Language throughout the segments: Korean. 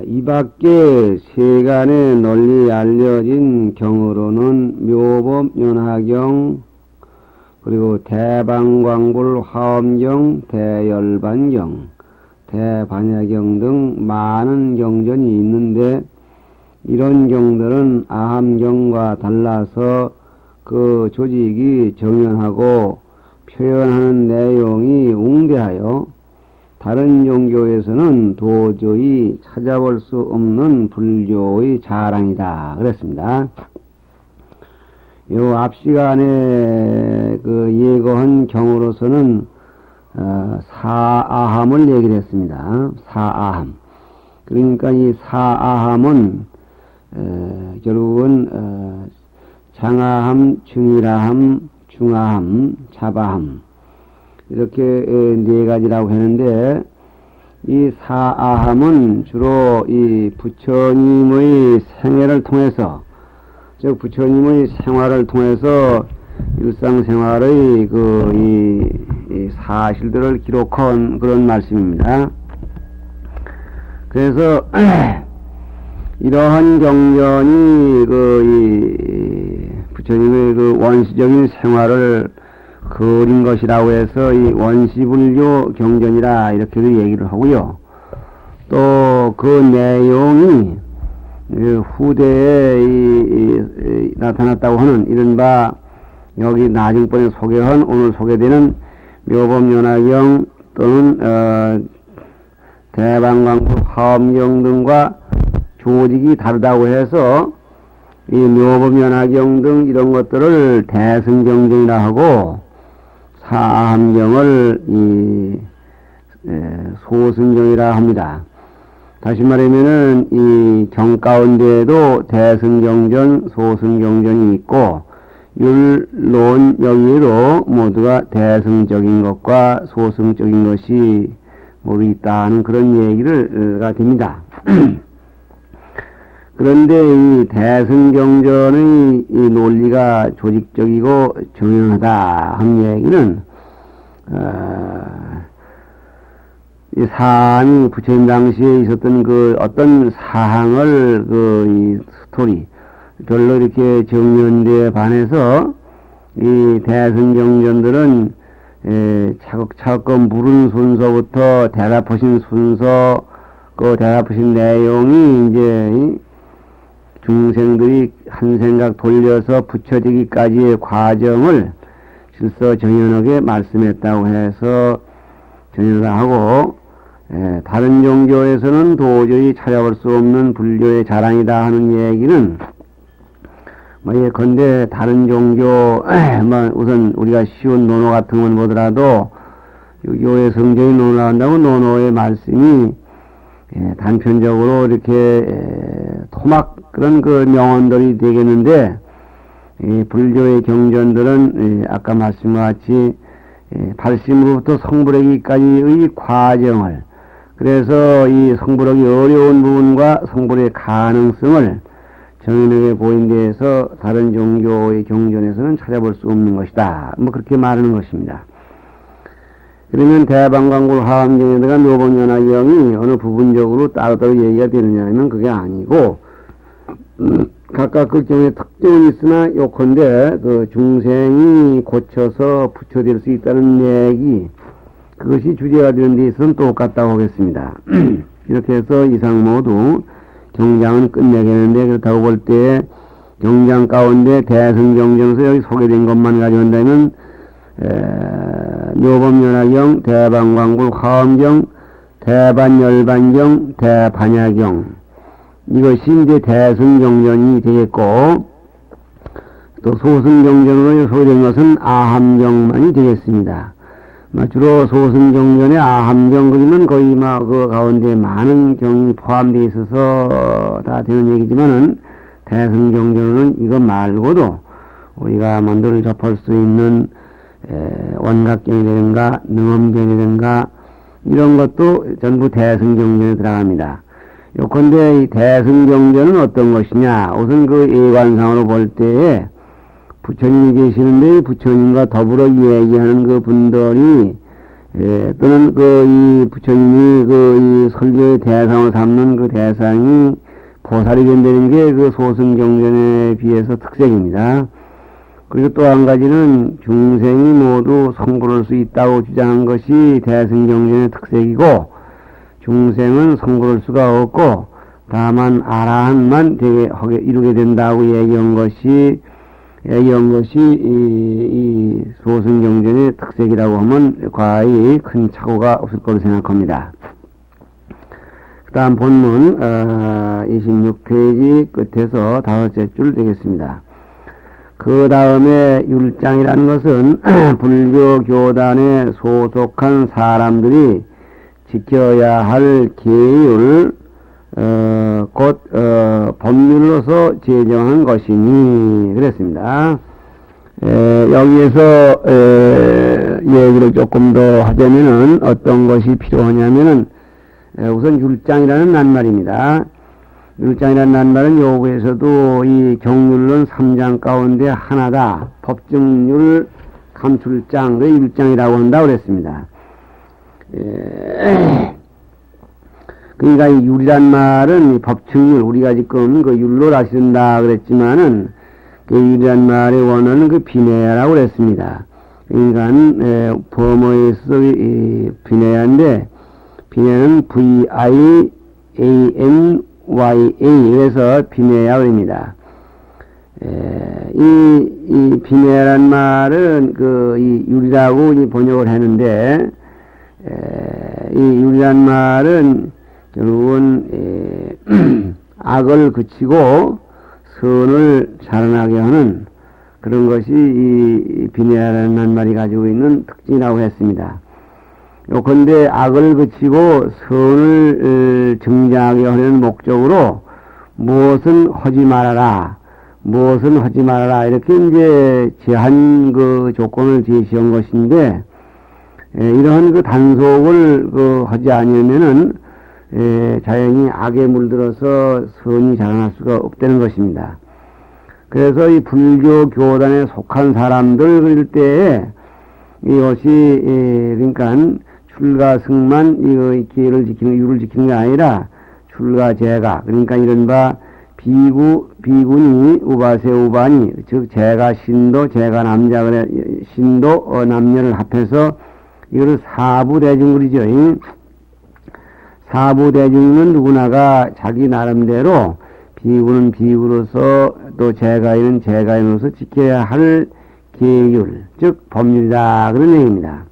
이 밖에 세간에 널리 알려진 경으로는 묘법 연화경, 그리고 대방광불 화엄경, 대열반경, 대반야경 등 많은 경전이 있는데, 이런 경들은 아함경과 달라서 그 조직이 정연하고 표현하는 내용이 웅대하여 다른 종교에서는 도저히 찾아볼 수 없는 불교의 자랑이다 그랬습니다. 요 앞 시간에 그 예고한 경으로서는 사아함을 얘기를 했습니다. 사아함. 그러니까 이 사아함은 결국은 장아함, 중일아함, 중아함, 자바함 이렇게 네 가지라고 했는데, 이 사아함은 주로 이 부처님의 생애를 통해서, 즉 부처님의 생활을 통해서 일상생활의 이 사실들을 기록한 그런 말씀입니다. 그래서 이러한 경전이 부처님의 그 원시적인 생활을 그린 것이라고 해서 이 원시불교 경전이라 이렇게도 얘기를 하고요. 또 그 내용이 후대에 나타났다고 하는 이른바 여기 나중번에 소개한 오늘 소개되는 묘법연화경 또는 대방광불 화엄경 등과 조직이 다르다고 해서 이 묘법연화경 등 이런 것들을 대승경전이라 하고, 사함경을 소승경이라 합니다. 다시 말하면은 이 경 가운데에도 대승경전, 소승경전이 있고, 율론 여기에도 모두가 대승적인 것과 소승적인 것이 모두 있다는 그런 얘기가 됩니다. 그런데 이 대승경전의 이 논리가 조직적이고 정연하다 한 얘기는, 이 사안이 부처님 당시에 있었던 그 어떤 사항을 이 스토리, 별로 이렇게 정연대에 반해서 이 대승경전들은 차곡차곡 물은 순서부터 대답하신 순서, 그 대답하신 내용이 이제 중생들이 한 생각 돌려서 부처지기까지의 과정을 질서 정연하게 말씀했다고 해서 정연을 하고, 다른 종교에서는 도저히 찾아볼 수 없는 불교의 자랑이다 하는 얘기는, 예컨대 다른 종교, 우선 우리가 쉬운 논어 같은 건 보더라도 유교의 성경이 논어한다고 논어의 말씀이 단편적으로 이렇게 토막 그런 그 명언들이 되겠는데, 불교의 경전들은 아까 말씀과 같이 발심으로부터 성불하기까지의 과정을, 그래서 이 성불하기 어려운 부분과 성불의 가능성을 정연하게 보인 데에서 다른 종교의 경전에서는 찾아볼 수 없는 것이다. 그렇게 말하는 것입니다. 그러면 대방광불 화엄경에다가 묘법연화경이 어느 부분적으로 따로따로 얘기가 되느냐면 그게 아니고, 각각 그 경에 특징은 있으나 요컨대 그 중생이 고쳐서 부처될 수 있다는 얘기, 그것이 주제가 되는 데 있어서는 똑같다고 하겠습니다. 이렇게 해서 이상 모두 경장은 끝내겠는데, 그렇다고 볼 때 경장 가운데 대승경전에서 여기 소개된 것만 가지고 한다면 묘법연화경, 대방광불 화엄경, 대반열반경, 대반야경, 이것이 이제 대승경전이 되겠고, 또 소승경전으로 소개된 것은 아함경만이 되겠습니다. 주로 소승경전에 아함경 그러면 거의 그 가운데 많은 경이 포함되어 있어서 다 되는 얘기지만은, 대승경전은 이것 말고도 우리가 먼저 접할 수 있는 원각경이라든가 능엄경이라든가 이런 것도 전부 대승경전에 들어갑니다. 요컨대 이 대승경전은 어떤 것이냐, 우선 그 예관상으로 볼 때에 부처님이 계시는데 부처님과 더불어 얘기하는 그 분들이 또는 이 부처님이 이 설교의 대상을 삼는 그 대상이 보살이 된다는 게 그 소승경전에 비해서 특색입니다. 그리고 또 한 가지는 중생이 모두 성불할 수 있다고 주장한 것이 대승경전의 특색이고, 중생은 성불할 수가 없고 다만 아라한만 이루게 된다고 얘기한 것이 이 소승경전의 특색이라고 하면 과히 큰 착오가 없을 거로 생각합니다. 그 다음 본문 26페이지 끝에서 다섯째 줄 되겠습니다. 그 다음에 율장이라는 것은 불교 교단에 소속한 사람들이 지켜야 할 계율, 곧 법률로서 제정한 것이니 그랬습니다. 여기에서 얘기를 조금 더 하자면은 어떤 것이 필요하냐면은 우선 율장이라는 낱말입니다. 율장이라는 낱말은 요구에서도 이 경률론 3장 가운데 하나다. 법정률 감출장, 그 율장이라고 한다고 그랬습니다. 그러니까 이 율이란 말은 법칙률, 우리가 지금 그 율로 다시른다 그랬지만은 그 율이란 말의 원어는 그 비내야라고 그랬습니다. 그러니까 범어에서 비내야인데, 비내는 VIANYA, 그래서 비내야 그럽니다. 이 비내야란 말은 이 율이라고 번역을 하는데, 이 율이란 말은 결국은 악을 그치고 선을 자라나게 하는 그런 것이 이 비내야라는 말이 가지고 있는 특징이라고 했습니다. 요컨대 악을 그치고 선을 증장하게 하려는 목적으로 무엇은 하지 말아라, 이렇게 이제 제한 조건을 제시한 것인데, 이러한 단속을 하지 않으면은 자연히 악에 물들어서 선이 자라날 수가 없다는 것입니다. 그래서 이 불교 교단에 속한 사람들 그럴 때에 이것이 그러니까 출가 승만 이 기회를 지키는, 율을 지키는 게 아니라 출가 제가, 그러니까 이른바 비군이 우바세 우반이, 즉 제가 신도, 제가 남자, 그래 신도 남녀를 합해서 이거를 사부대중 그러죠. 사부대중은 누구나가 자기 나름대로 비구는 비구로서 또 제가인은 제가인으로서 지켜야 할 계율, 즉 법률이다, 그런 얘기입니다.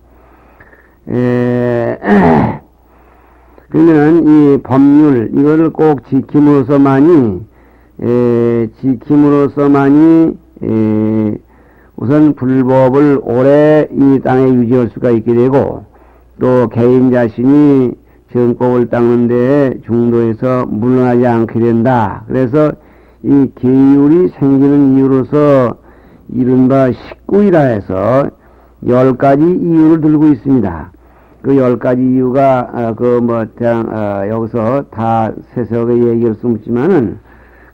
그러면 이 법률, 이거를 꼭 지킴으로써만이 우선 불법을 오래 이 땅에 유지할 수가 있게 되고, 또 개인 자신이 정법을 닦는 데 중도에서 물러나지 않게 된다. 그래서 이 계율이 생기는 이유로서 이른바 19이라 해서 10가지 이유를 들고 있습니다. 그 10가지 이유가 여기서 다 세세하게 얘기할 수 없지만은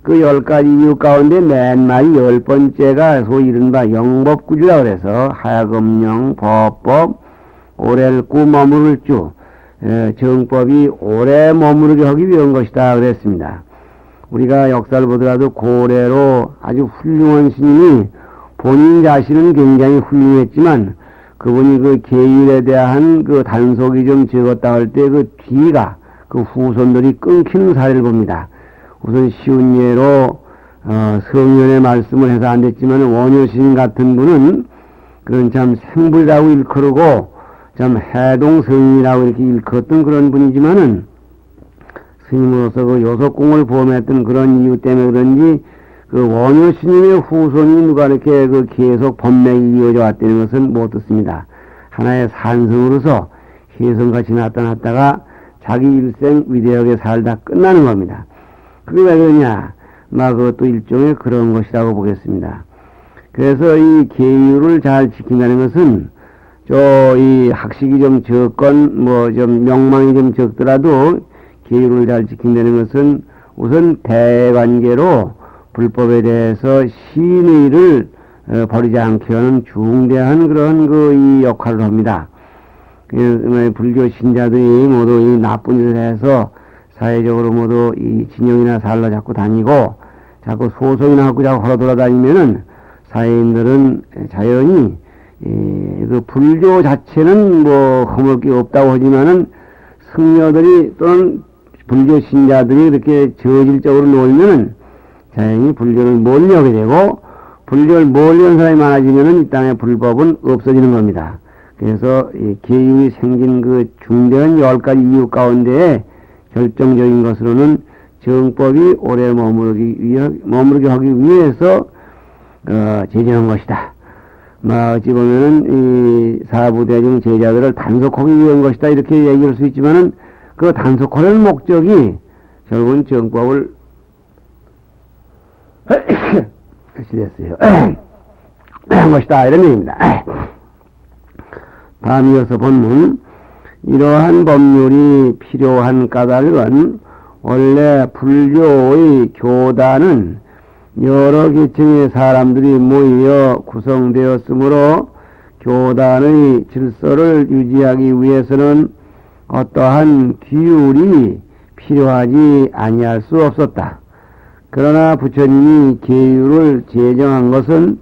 그 10가지 이유 가운데 맨 마디 10번째가 소위 이른바 영법구주라 그래서 하야금령, 법법, 오래를 꾸 머무를 주, 정법이 오래 머무르게 하기 위한 것이다 그랬습니다. 우리가 역사를 보더라도 고래로 아주 훌륭한 스님이 본인 자신은 굉장히 훌륭했지만 그분이 그 계율에 대한 그 단속이 좀 적었다 할 때 그 뒤가 그 후손들이 끊기는 사례를 봅니다. 우선 쉬운 예로 성현의 말씀을 해서 안 됐지만 원효스님 같은 분은 그런 참 생불이라고 일컬고 참 해동성이라고 이렇게 일컬었던 그런 분이지만은 스님으로서 그 요속공을 보험했던 그런 이유 때문에 그런지 그 원효스님의 후손이 누가 이렇게 그 계속 법맥이 이어져 왔다는 것은 못 듣습니다. 하나의 산성으로서 혜성같이 나타났다가 자기 일생 위대하게 살다 끝나는 겁니다. 그게 왜 그러냐? 그것도 일종의 그런 것이라고 보겠습니다. 그래서 이 계율을 잘 지킨다는 것은 이 학식이 좀 적건 좀 명망이 좀 적더라도 계율을 잘 지킨다는 것은 우선 대관계로 불법에 대해서 신의를 버리지 않게 하는 중대한 그런 이 역할을 합니다. 불교 신자들이 모두 이 나쁜 일을 해서 사회적으로 모두 이 진영이나 살러 자꾸 다니고 자꾸 소송이나 하고 자꾸 걸어 돌아다니면은 사회인들은 자연히 그 불교 자체는 뭐 허물 게 없다고 하지만은 승려들이 또는 불교 신자들이 이렇게 저질적으로 놀면은 자연히 불교를 멀리하게 되고 불교를 멀리하는 사람이 많아지면은 이 땅에 불법은 없어지는 겁니다. 그래서 이 계율이 생긴 그 중대한 10가지 이유 가운데 결정적인 것으로는 정법이 오래 머무르게 하기 위해서 제정한 것이다. 어찌 보면은 이 사부대중 제자들을 단속하기 위한 것이다 이렇게 얘기할 수 있지만은 그 단속하려는 목적이 결국은 정법을 실했어요. 한 것이다 이런 얘기입니다. 다음 이어서 본문. 이러한 법률이 필요한 까닭은 원래 불교의 교단은 여러 계층의 사람들이 모여 구성되었으므로 교단의 질서를 유지하기 위해서는 어떠한 규율이 필요하지 아니할 수 없었다. 그러나 부처님이 계율을 제정한 것은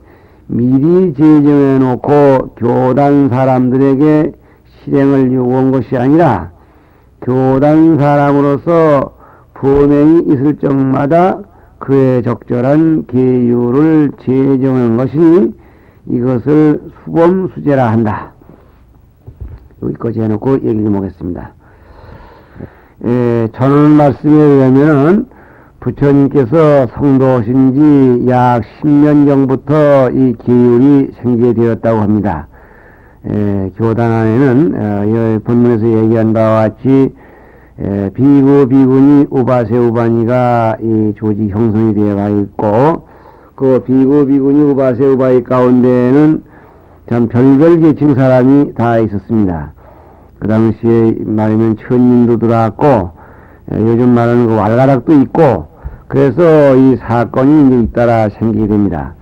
미리 제정해 놓고 교단 사람들에게 실행을 요구한 것이 아니라 교단 사람으로서 범행이 있을 적마다 그에 적절한 계율을 제정한 것이 이것을 수범수제라 한다. 여기까지 해놓고 얘기 좀 하겠습니다. 전원 말씀에 의하면 부처님께서 성도하신 지 약 10년 전부터 이 계율이 생겨되었다고 합니다. 교단 안에는 본문에서 얘기한 바와 같이 비구, 비구니, 우바세, 우바니가 이 조직 형성이 되어가 있고 그 비구, 비구니, 우바세, 우바니 가운데에는 참 별별 계층 사람이 다 있었습니다. 그 당시에 말하면 천인도 들어왔고 요즘 말하는 그 왈가락도 있고 그래서 이 사건이 이제 잇따라 생기게 됩니다.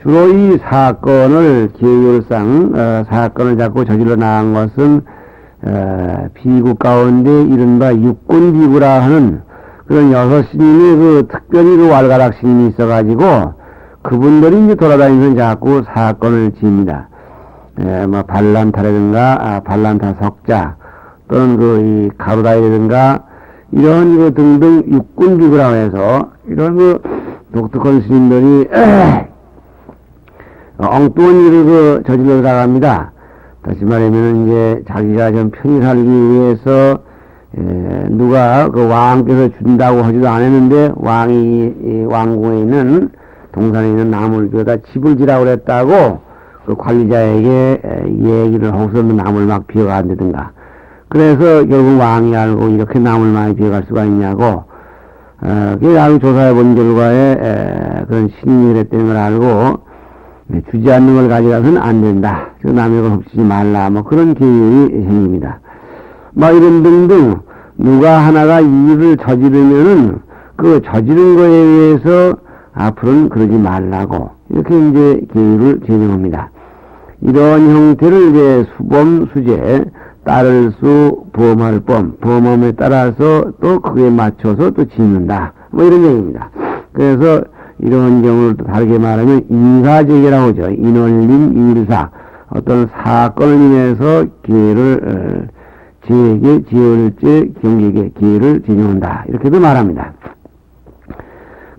주로 이 사건을 계율상 사건을 자꾸 저질러 나간 것은 비구 가운데 이른바 육군비구라 하는 그런 6스님이 그 특별히 그 왈가락 스님이 있어가지고 그분들이 이제 돌아다니면서 자꾸 사건을 지입니다. 뭐 발란타라든가 발란타 석자 또는 그 이 가루다이라든가 이런 그 등등 육군비구라고 해서 이런 그 독특한 스님들이 엉뚱한 일을 그 저질러 나갑니다. 다시 말하면 이제 자기가 좀 편히 살기 위해서 누가 그 왕께서 준다고 하지도 않았는데 왕이 왕궁에 있는 동산에 있는 나무를 주어다 집을 지라고 그랬다고 그 관리자에게 얘기를 하고서 나무를 막 비워간다든가 그래서 결국 왕이 알고 이렇게 나무를 많이 비워갈 수가 있냐고 그게 알고 조사해 본 결과에 그런 신이 그랬다는 걸 알고 주지 않는 걸 가져가서는 안 된다. 남의 걸 훔치지 말라. 뭐 그런 계율이 생깁니다. 뭐 이런 등등 누가 하나가 일을 저지르면은 그 저지른 거에 의해서 앞으로는 그러지 말라고 이렇게 이제 계율을 제정합니다. 이런 형태를 이제 수범, 수제, 따를 수, 범할 범, 범함에 따라서 또 그에 맞춰서 또 짓는다. 뭐 이런 얘기입니다. 그래서 이런 경우를 또 다르게 말하면 인사제계라고 하죠. 인원림 일사. 어떤 사건을 인해서 기회를, 제게, 지을제, 경계계, 기회를 제정한다. 이렇게도 말합니다.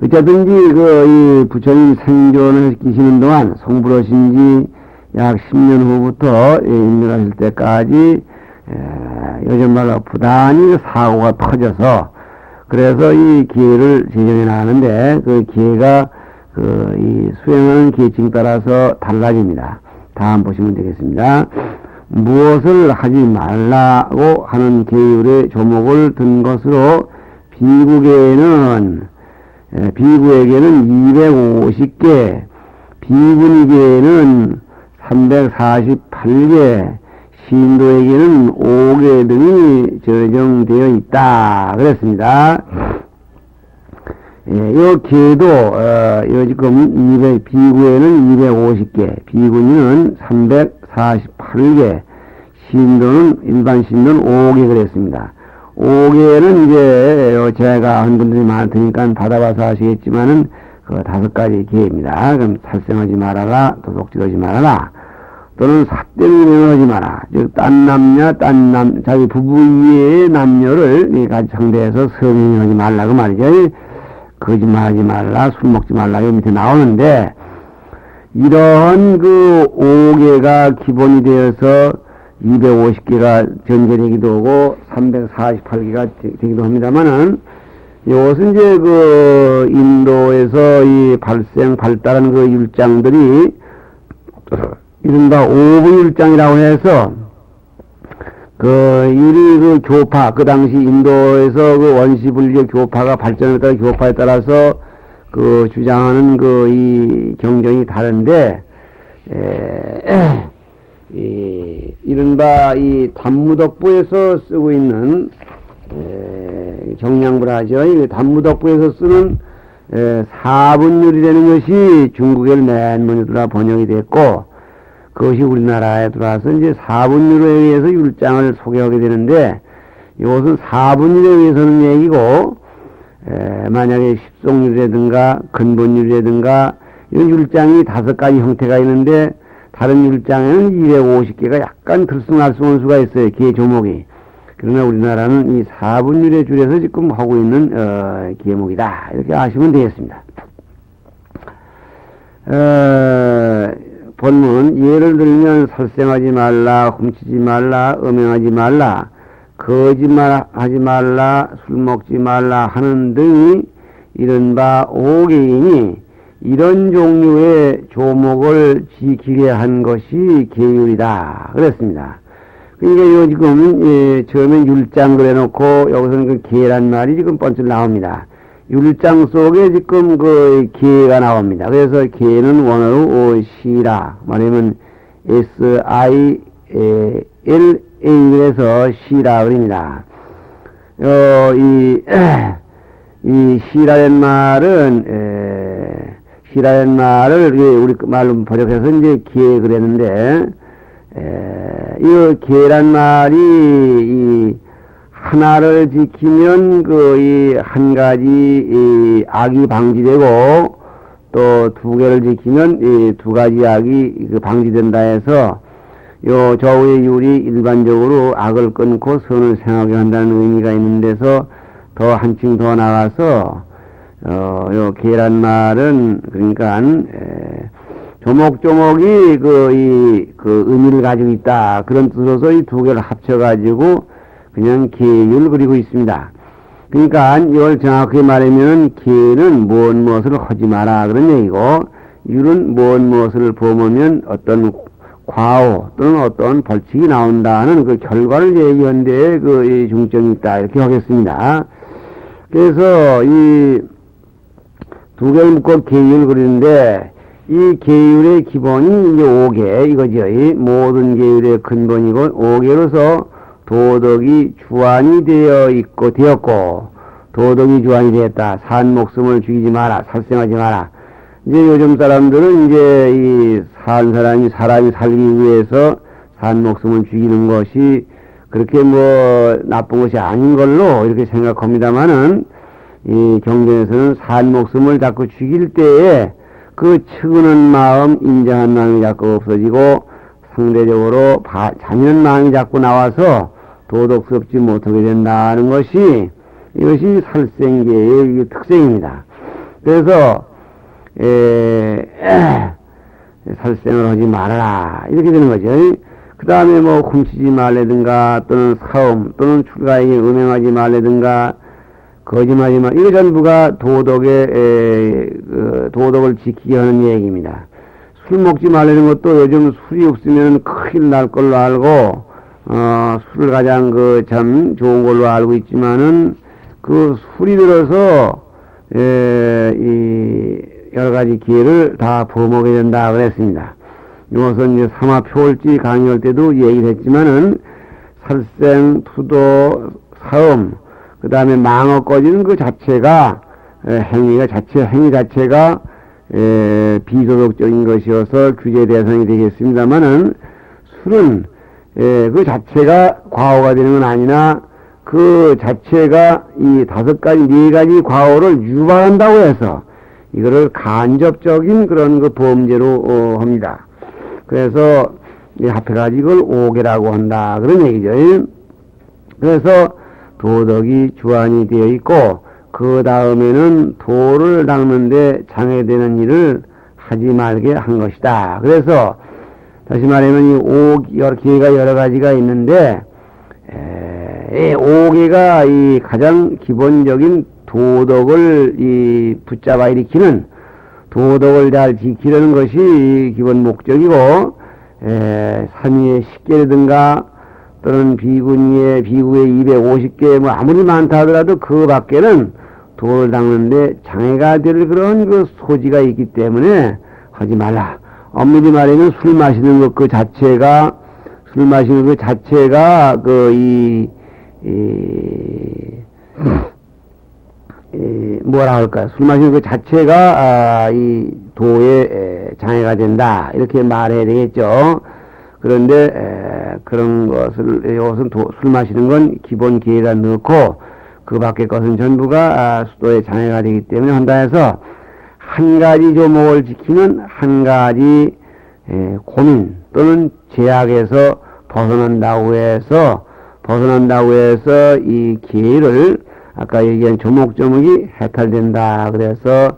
어쨌든지, 이 부처님 생존을 시키시는 동안 성불하신 지 약 10년 후부터 인멸하실 때까지, 요즘 말로 부단히 사고가 터져서, 그래서 이 기회를 제정해 나가는데 그 기회가 이 수행하는 계층 따라서 달라집니다. 다음 보시면 되겠습니다. 무엇을 하지 말라고 하는 계율의 조목을 든 것으로 비구에게는 250개, 비구니계에는 348개, 신도에게는 5개 등이 저정되어 있다. 그랬습니다. 요 계도, 요 지금 비구에는 250개, 비구니는 348개, 시인도는, 일반 시인도는 5개 그랬습니다. 5개는 이제, 제가 한 분들이 많으니까 받아봐서 아시겠지만은, 그 5가지 기회입니다. 그럼 살생하지 말아라, 도둑질하지 말아라, 또는 삿대를 하지 마라. 즉, 딴 남녀, 자기 부부 이외의 남녀를 같이 상대해서 성행하지 말라, 그 말이죠. 거짓말하지 말라, 술 먹지 말라, 이 밑에 나오는데, 이런 그 5개가 기본이 되어서 250개가 전제되기도 하고 348개가 되기도 합니다만은, 이것은 이제 그 인도에서 이 발달한 그 율장들이 이른바 오부율장이라고 해서 그 교파, 그 당시 인도에서 그 원시불교 교파가 발전에 따라 교파에 따라서 그 주장하는 그 이 경전이 다른데, 이른바 이 단무덕부에서 쓰고 있는 정량불하죠. 이 단무덕부에서 쓰는 사분율이라는 것이 중국에 맨 먼저 들어와 번역이 됐고, 그것이 우리나라에 들어와서 이제 사분율에 의해서 율장을 소개하게 되는데, 이것은 사분율에 의해서는 얘기고, 만약에 십송율이라든가 근본율이라든가 이런 율장이 5가지 형태가 있는데, 다른 율장에는 250개가 약간 들쑥날쑥한 수가 있어요. 기의 조목이. 그러나 우리나라는 이 사분율에 줄여서 지금 하고 있는 기회목이다, 이렇게 아시면 되겠습니다. 본문, 예를 들면 살생하지 말라, 훔치지 말라, 음행하지 말라, 거짓말하지 말라, 술 먹지 말라 하는 등이 이른바 5개이니 이런 종류의 조목을 지키게 한 것이 계율이다 그랬습니다. 그러니까 이거 지금 처음에 율장 그래놓고 여기서는 그 계란 말이 지금 번쩍 나옵니다. 율장 속에 지금 그 계가 나옵니다. 그래서 계는 원어로 시라, 말하면 SILA에서 시라 그럽니다. 이 시라는 말을 우리 말로 번역해서 이제 계 그랬는데, 이 계란 말이 이 하나를 지키면 이 한 가지 이 악이 방지되고, 또 2개를 지키면 이 2가지 악이 방지된다 해서 요 저우의 율이 일반적으로 악을 끊고 선을 생하게 한다는 의미가 있는 데서 더 한층 더 나가서 요 계란 말은 그러니까 조목조목이 그 의미를 가지고 있다, 그런 뜻으로서 이 2개를 합쳐가지고 그냥 계율 그리고 있습니다. 그러니까 이걸 정확하게 말하면 계는 무엇을 하지 마라 그런 얘기고, 율은 무엇을 범하면 어떤 과오 또는 어떤 벌칙이 나온다는 그 결과를 얘기한 데에 이 중점이 있다, 이렇게 하겠습니다. 그래서 이 2개를 묶어 계율 그리는데, 이 계율의 기본이 이제 5개 이거죠. 이 모든 계율의 근본이고 5개로서 도덕이 주안이 되었고, 도덕이 주안이 되었다. 산 목숨을 죽이지 마라, 살생하지 마라. 이제 요즘 사람들은 이제 이 사람이 살기 위해서 산 목숨을 죽이는 것이 그렇게 나쁜 것이 아닌 걸로 이렇게 생각합니다만은, 이 경전에서는 산 목숨을 자꾸 죽일 때에 그 측은한 마음, 인정한 마음이 자꾸 없어지고 상대적으로 잔인한 마음이 자꾸 나와서 도덕스럽지 못하게 된다는 것이, 이것이 살생계의 특성입니다. 그래서 살생을 하지 말아라, 이렇게 되는 거죠. 그 다음에 훔치지 말라든가, 또는 사음, 또는 출가에게 음행하지 말라든가, 거짓말하지 말, 이거 전부가 도덕을 지키게 하는 얘기입니다. 술 먹지 말라는 것도 요즘 술이 없으면 큰일 날 걸로 알고, 술을 가장 참 좋은 걸로 알고 있지만은, 그 술이 들어서, 이 여러 가지 기회를 다 범하게 된다 그랬습니다. 이것은 이제 삼화표월지 강의할 때도 얘기를 했지만은, 살생, 투도, 사음, 그 다음에 망어 꺼지는 그 자체가, 행위 자체가, 비도덕적인 것이어서 규제 대상이 되겠습니다만은, 술은 그 자체가 과오가 되는 건 아니나 그 자체가 이 5가지, 4가지 과오를 유발한다고 해서 이거를 간접적인 그런 그 범죄로 합니다. 그래서 합해가지고 이걸 오계라고 한다 그런 얘기죠. 그래서 도덕이 주안이 되어 있고 그 다음에는 도를 닦는데 장애되는 일을 하지 말게 한 것이다. 그래서 다시 말하면 이 기회가 여러 가지가 있는데 이 5개가 이 가장 기본적인 도덕을 이 붙잡아 일으키는 도덕을 잘 지키려는 것이 기본 목적이고 삼위의 10개라든가 또는 비구의 250개 뭐 아무리 많다 하더라도 그 밖에는 도를 닦는데 장애가 될 그런 그 소지가 있기 때문에 하지 말라. 엄밀히 말하면 술 마시는 것 그 자체가 뭐라 할까? 술 마시는 그 자체가 이 도에 장애가 된다 이렇게 말해야 되겠죠. 그런데 그런 것을 이것은 술 마시는 건 기본 기회가 넣고 그 밖의 것은 전부가 수도에 장애가 되기 때문에 한다 해서 한 가지 조목을 지키는 한 가지 고민 또는 제약에서 벗어난다고 해서 이 기회를 아까 얘기한 조목조목이 해탈된다. 그래서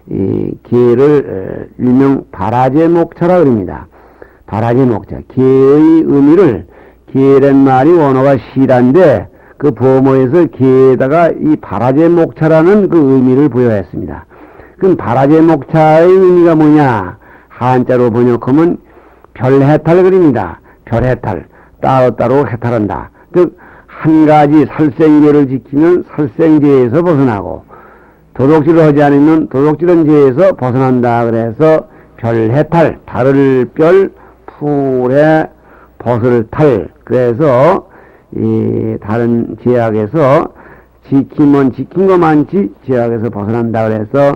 이 기회를 일명 바라제목차라 그럽니다. 바라제목차. 기회의 의미를 기회란 말이 원어가 시란데 그 범어에서 기회에다가 이 바라제목차라는 그 의미를 부여했습니다. 그럼 바라제목차의 의미가 뭐냐? 한자로 번역하면 별해탈 그립니다. 별해탈. 따로따로 해탈한다. 즉 한 가지 살생제를 지키면 살생제에서 벗어나고 도둑질을 하지 않으면 도둑질한 죄에서 벗어난다. 그래서 별해탈, 달을 별, 풀에 벗을 탈. 그래서 이 다른 제약에서 지키면 지킨 것만치 제약에서 벗어난다. 그래서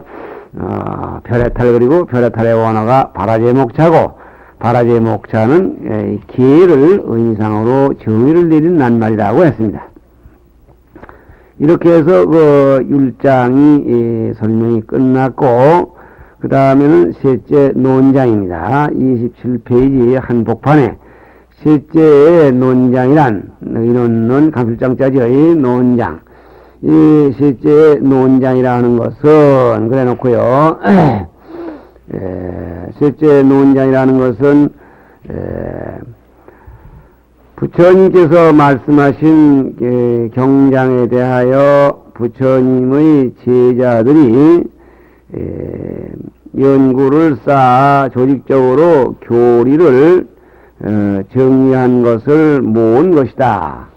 별해탈 그리고 별해탈의 원어가 바라제목차고 바라제목차는 기회를 의미상으로 정의를 내린 낱말이라고 했습니다. 이렇게 해서 그 율장이 설명이 끝났고 그 다음에는 셋째 논장입니다. 27페이지 한복판에 셋째 논장이란 이논논 강필장자죠. 이 논장. 이 셋째 논장이라는 것은 그래 놓고요. 셋째 논장이라는 것은 부처님께서 말씀하신 경장에 대하여 부처님의 제자들이 연구를 쌓아 조직적으로 교리를 정리한 것을 모은 것이다.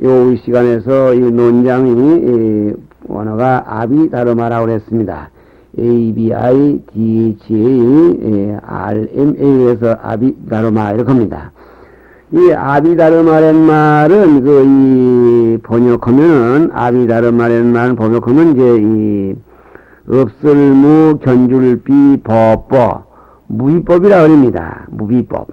요 시간에서 이 논장이 원어가 아비다르마라고 했습니다. ABIDHA-RMA에서 아비다르마 이렇게 합니다. 이 아비다르마라는 말은 이 아비다르마라는 말은 번역하면 이제 이 없을무 견줄비 법법 무비법이라 그럽니다. 무비법.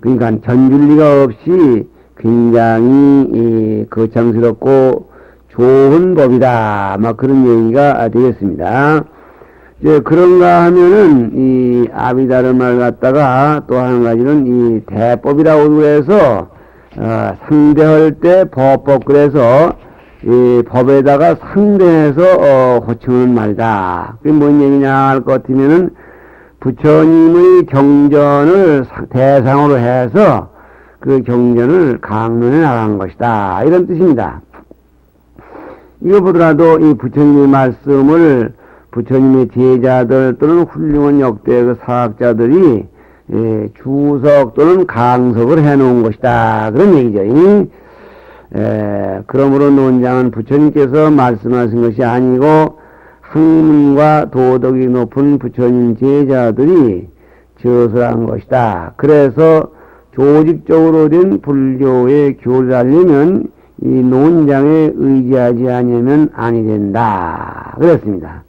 그러니까 견줄리가 없이 굉장히 거창스럽고 좋은 법이다. 막 그런 얘기가 되겠습니다. 이제 그런가 하면은 이 아비다르마를 갖다가 또 한 가지는 이 대법이라고 그래서 상대할 때 법법 그래서 이 법에다가 상대해서 호칭하는 말이다. 그게 뭔 얘기냐 할 것 같으면은 부처님의 경전을 대상으로 해서 그 경전을 강론해 나간 것이다. 이런 뜻입니다. 이거 보더라도 이 부처님의 말씀을 부처님의 제자들 또는 훌륭한 역대 그 사학자들이 주석 또는 강석을 해놓은 것이다. 그런 얘기죠. 그러므로 논장은 부처님께서 말씀하신 것이 아니고 학문과 도덕이 높은 부처님 제자들이 저서한 것이다. 그래서 조직적으로 된 불교의 교를 하려면 이 논장에 의지하지 않으면 아니 된다. 그랬습니다.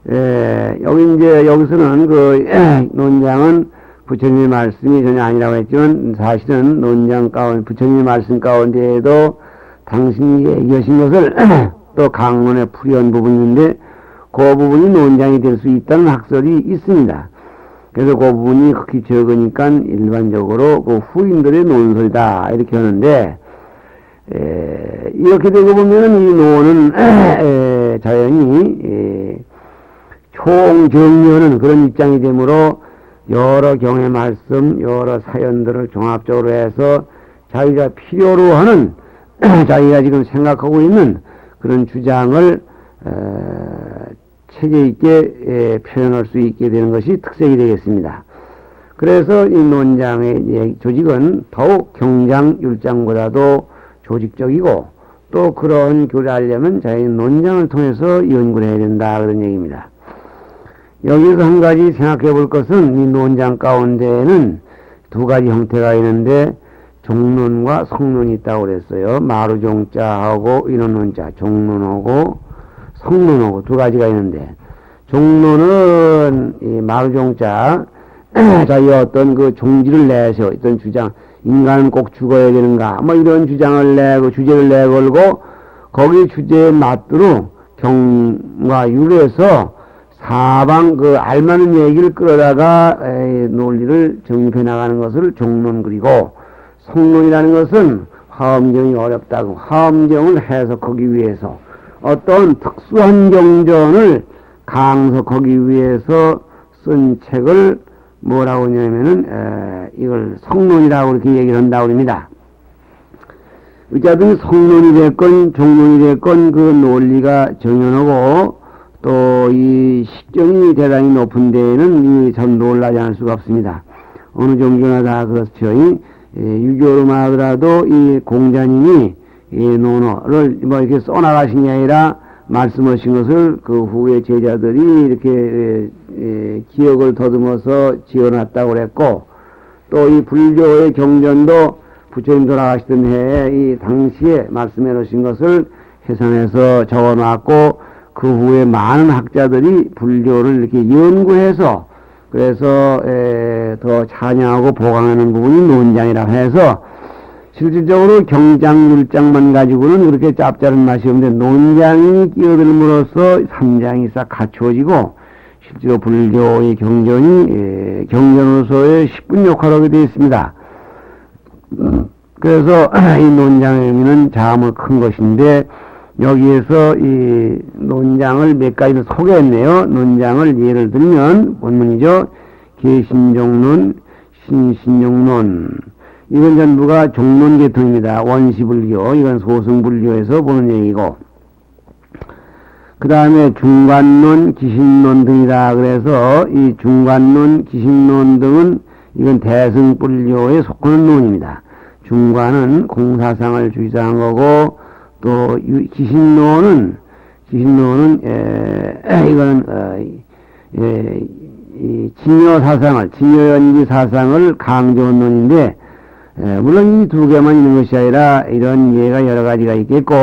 여기서는 그 논장은 부처님의 말씀이 전혀 아니라고 했지만 사실은 논장 가운데 부처님의 말씀 가운데에도 당신이 얘기하신 것을 또 강론에 풀이한 부분이 있는데 그 부분이 논장이 될 수 있다는 학설이 있습니다. 그래서 그 부분이 극히 적으니까 일반적으로 그 후인들의 논설이다 이렇게 하는데 이렇게 되고 보면은 이 논은 자연히 총정리하는 그런 입장이 되므로 여러 경의 말씀, 여러 사연들을 종합적으로 해서 자기가 필요로 하는 자기가 지금 생각하고 있는 그런 주장을 체계 있게 표현할 수 있게 되는 것이 특색이 되겠습니다. 그래서 이 논장의 조직은 더욱 경장, 율장보다도 조직적이고 또 그런 교를 하려면 자기 논장을 통해서 연구를 해야 된다 그런 얘기입니다. 여기서 한 가지 생각해 볼 것은 이 논장 가운데에는 두 가지 형태가 있는데 종론과 성론이 있다고 그랬어요. 마루종자하고 인원론자, 종론하고 성론하고 두 가지가 있는데 종론은 이 마루종자 자기 어떤 그 종지를 내서 어떤 주장 인간은 꼭 죽어야 되는가 뭐 이런 주장을 내고 주제를 내걸고 거기 주제에 맞도록 경과 율에서 사방 그 알만한 얘기를 끌어다가 논리를 정립해 나가는 것을 종론 그리고 성론이라는 것은 화엄경이 어렵다고 화엄경을 해석하기 위해서 어떤 특수한 경전을 강석하기 위해서 쓴 책을 뭐라고 하냐면은 이걸 성론이라고 이렇게 얘기를 한다고 합니다. 어쨌든 성론이 됐건 종론이 됐건 그 논리가 정연하고 또 이 식견이 대단히 높은 데에는 참 놀라지 않을 수가 없습니다. 어느 종교나 다 그렇죠. 유교로만 하더라도 이 공자님이 이 논어를 뭐 이렇게 써나가신 게 아니라 말씀하신 것을 그 후에 제자들이 이렇게 기억을 더듬어서 지어놨다고 그랬고 또 이 불교의 경전도 부처님 돌아가시던 해에 이 당시에 말씀해 놓으신 것을 해상해서 적어놨고 그 후에 많은 학자들이 불교를 이렇게 연구해서 그래서 더 찬양하고 보강하는 부분이 논장이라고 해서 실질적으로 경장, 율장만 가지고는 그렇게 짭짤한 맛이 없는데 논장이 끼어들므로써 삼장이 싹 갖추어지고 실제로 불교의 경전이 경전으로서의 10분 역할을 하게 되어 있습니다. 그래서 이 논장의 의미는 자음을 큰 것인데 여기에서 이 논장을 몇 가지를 소개했네요. 논장을 예를 들면 본문이죠. 개신종론, 신신종론 이건 전부가 종론 계통입니다. 원시불교 이건 소승불교에서 보는 얘기고 그 다음에 중관론, 기신론 등이다. 그래서 이 중관론, 기신론 등은 이건 대승불교에 속하는 논입니다. 중관은 공사상을 주장한 거고 또 기신론은 이거는 이 진여사상을 진여연기 사상을 강조한 논인데 물론 이 두 개만 있는 것이 아니라 이런 예가 여러 가지가 있겠고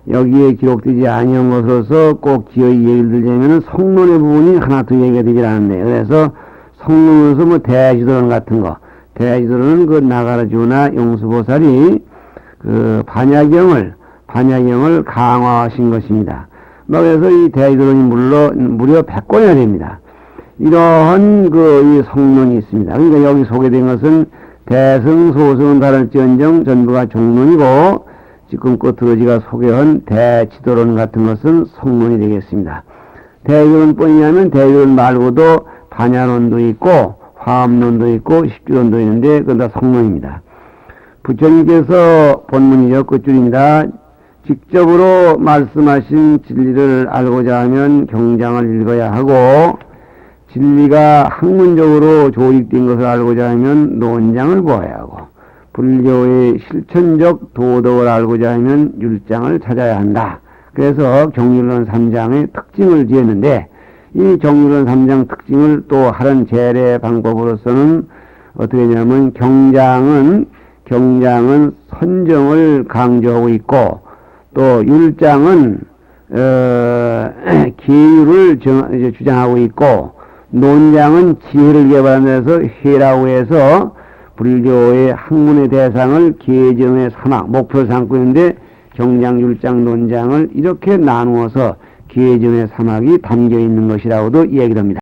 여기에 기록되지 아니한 것으로서 꼭 기어이 얘기를 들자면 성론의 부분이 하나 더 얘기가 되질 않았네요. 그래서 성론에서 뭐 대지도론 같은 거 대지도론은 그 나가라주나 용수보살이 그 반야경을 강화하신 것입니다. 그래서 이 대지도론이 무려 100권이나 됩니다. 이러한 이 성론이 있습니다. 그러니까 여기 소개된 것은 대승, 소승은 다를지언정 전부가 종론이고 지금 끝으로지가 소개한 대지도론 같은 것은 성론이 되겠습니다. 대지도론 뿐이냐면 대지도론 말고도 반야론도 있고 화엄론도 있고 십주론도 있는데 그건 다 성론입니다. 부처님께서 본문이죠. 끝줄입니다. 직접으로 말씀하신 진리를 알고자 하면 경장을 읽어야 하고 진리가 학문적으로 조직된 것을 알고자 하면 논장을 보아야 하고 불교의 실천적 도덕을 알고자 하면 율장을 찾아야 한다. 그래서 경률론 3장의 특징을 지었는데 이 경률론 3장 특징을 또 하는 재래 방법으로서는 어떻게 하냐면 경장은 선정을 강조하고 있고 또 율장은 계율을 주장하고 있고 논장은 지혜를 개발하면서 해라고 해서 불교의 학문의 대상을 계정의 사막, 목표로 삼고 있는데 경장, 율장, 논장을 이렇게 나누어서 계정의 사막이 담겨 있는 것이라고도 얘기를 합니다.